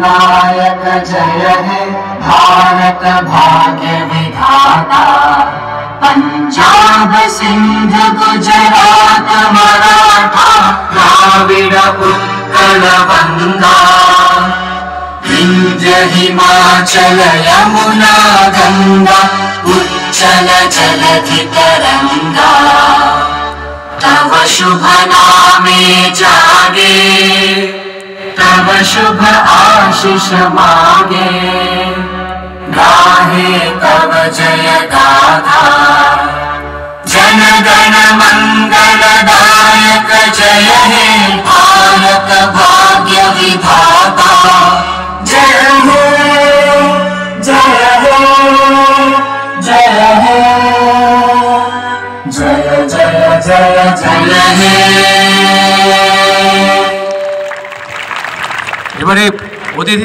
नायक जय हे भारत भाग्य विधाता। पंजाब सिंध गुजरात मराठा द्राविड़ उत्कल वंगा। विंध्य हिमाचल यमुना गंगा उच्चल जलधि तरंगा। तव शुभ नामे जागे तव शुभ आशीष मागे। गाहे तव जय गाथा जन गण मंगलदायक जय हे भारत भाग्य विधाता। जय हे जय हे जय हे जय जय जय जय हे। এবারে অতিথি